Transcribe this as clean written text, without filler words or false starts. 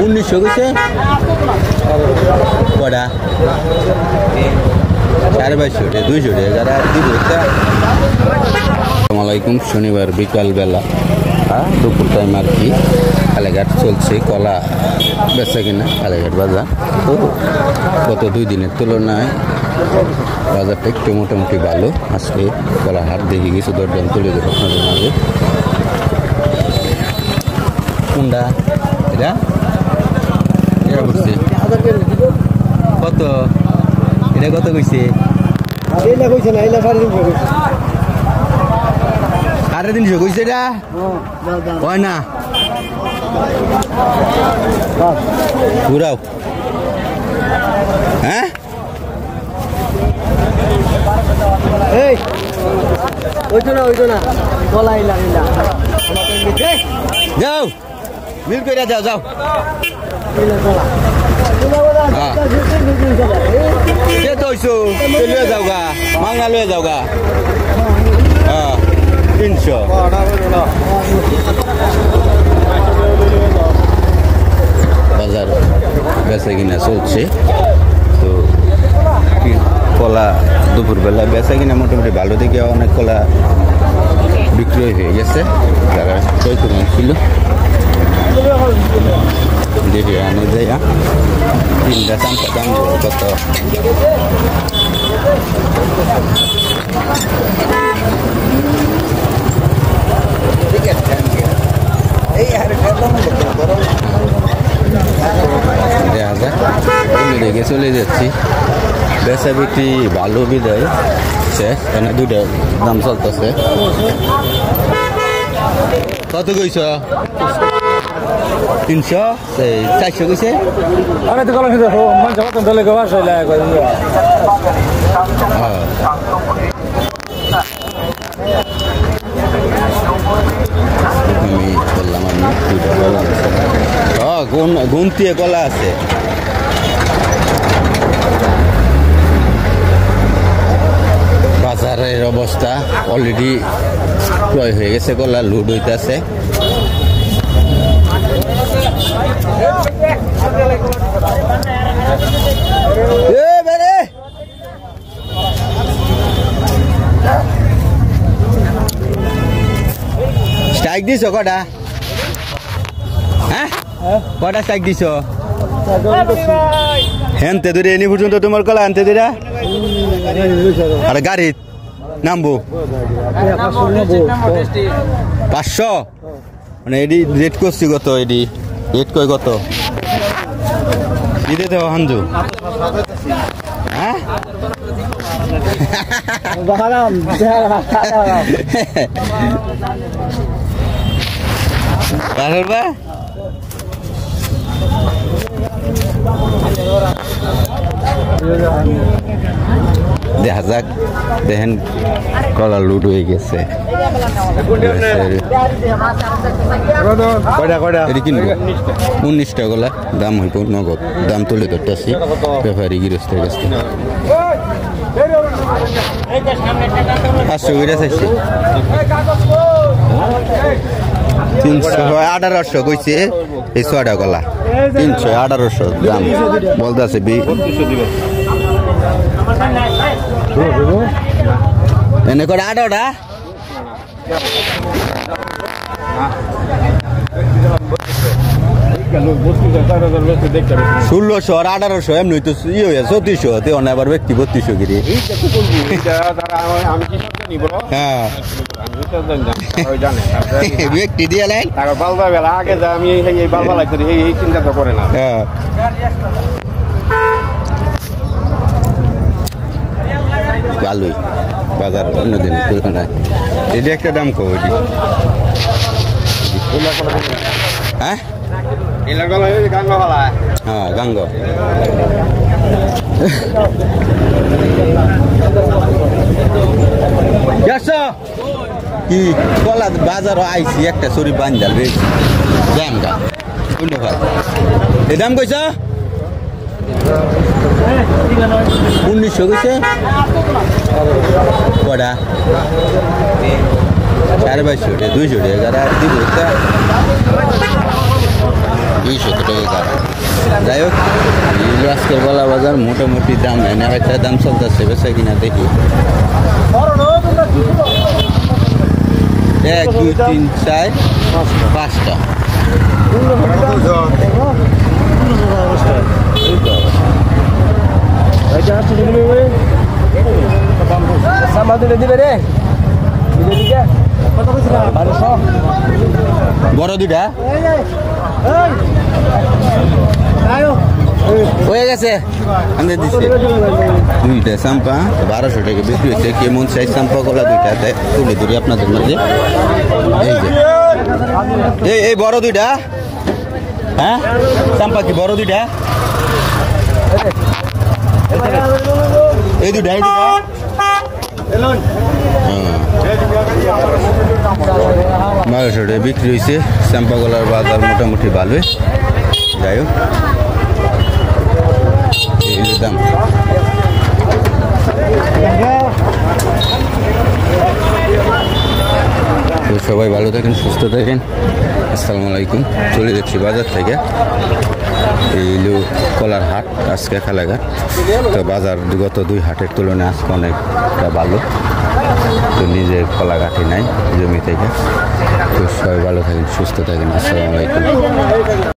1900 কইছে কটা 2250 200 টাকা দিব আসসালামু আলাইকুম শনিবার বিকাল বেলা দুপুর টাইম আর কি কালেঘাট চলছে কলা বেচা কিনা কালেঘাট বাজার তো গত 2 দিনের তুলনায় বাজারটা একটু মোটামুটি ভালো আজকে কলা হাট দেখে কিছু দরদাম তুলে দেবো আপনাদের মাঝে কোনটা এটা এটা বলছে কত এটা কত কইছে এটা কইছে না এটা 350 কইছে 350 কইছে এটা হয় না ঘুরাও হ্যাঁ এই ওইতো না বলা ইলা যাও মিল করে যাও যাও কে তো হইছো লয়ে যাও গা মাংনা লয়ে যাও গা হ্যাঁ 300 বাজার বেচা কিনা চলছে তো কলা দুপুরবেলা বেচা কিনা মোটামুটি ভালো দিকে অনেক কলা বিক্রয় হয়ে গেছে যারা ক্রয় করে ছিল দেখে আনে যায় তিনটা চামচা দাম কত রেখে চলে যাচ্ছি বেচা বিক্রি ভালো বিদায় শেষ এখানে দুইটা দাম চলতেছে কত কইছ 300 400 কইছে আরে তো কলা খেতে মানুষ কত দলে গাওয়া হইলা আমি বললাম গুনতিয়ে কলা আছে বাজারের অবস্থা অলরেডি ক্রয় হয়ে গেছে কলা লুড হইতেছে স্ট্রাইক দিছ কটা হ্যাঁ কটা স্ট্রাইক দিছ হেনতে ধরে এনি পর্যন্ত তোমার কলা আনতে দিরা আর গাড়ি নামবো 500 মানে এডি রেট করছি কত এডি রেট কই কত দিতে তো হাঞ্জু হ্যাঁ দেখা যাক দেখেন কলা লুট হয়ে গেছে কিনবো 19 টাকা কলা দাম হইব নগদ দাম তুলে ধরতেছি ব্যাপারী গৃহস্থের কাছ থেকে 500 করে চাইছি 318 কইছে এই 6 টাকা কলা 318 দাম বলতেছে এনে করে 18টা 1600 আর 1800 এমনি তো ইয়ে হয়ে 3400 তে অনেক আবার ব্যক্তি 3200 গিরি হ্যাঁ ব্যক্তি দিয়ে লাইন আগে আমি এই বালবা লাগছে এই চিন্তা তো করে না হ্যাঁ ভালোই বাজার অন্যদিন তুলনায় এটা একটা দাম কম হ্যাঁ হ্যাঁ গাঙ্গ কি কলা বাজার আইসি একটা শরীর বাঞ্জাল বেশি দাম গা ধন্যবাদ এই দাম কইছ 1900 কইছে কটা 2250 200 টাকা দিব 200 টাকা কাটা। যাই হোক এইগুলো আজকের বলা বাজার মোটামুটি দাম এনে হয়তো দাম চলতেছে বেচা কিনা দেখি 1 2 3 4 5টা বড় দুইটা হয়ে গেছে আমি দিচ্ছি দুইটা চাম্পা 1200 টাকা বিক্রি হয়েছে কেমন সাইজ চাম্পা কলা দুইটা তুলে ধরি আপনাদের মাঝে এই বড় দুইটা হ্যাঁ চাম্পা কি বড় দুইটা এই দুইটা 1200 টাকা বিক্রি হয়েছে চাম্পা কলার বাজার মোটামুটি ভালোই যাই হোক এই দাম তো সবাই ভালো থাকেন সুস্থ থাকেন আসসালামু আলাইকুম চলে যাচ্ছি বাজার থেকে এইলো কলার হাট আজকে খালাঘাট তো বাজার গত 2 হাটের তুলনায় আজকে অনেকটা ভালো তো নিজে কলা কাটি নাই জমি থেকে তো সবাই ভালো থাকেন সুস্থ থাকেন আসসালামু আলাইকুম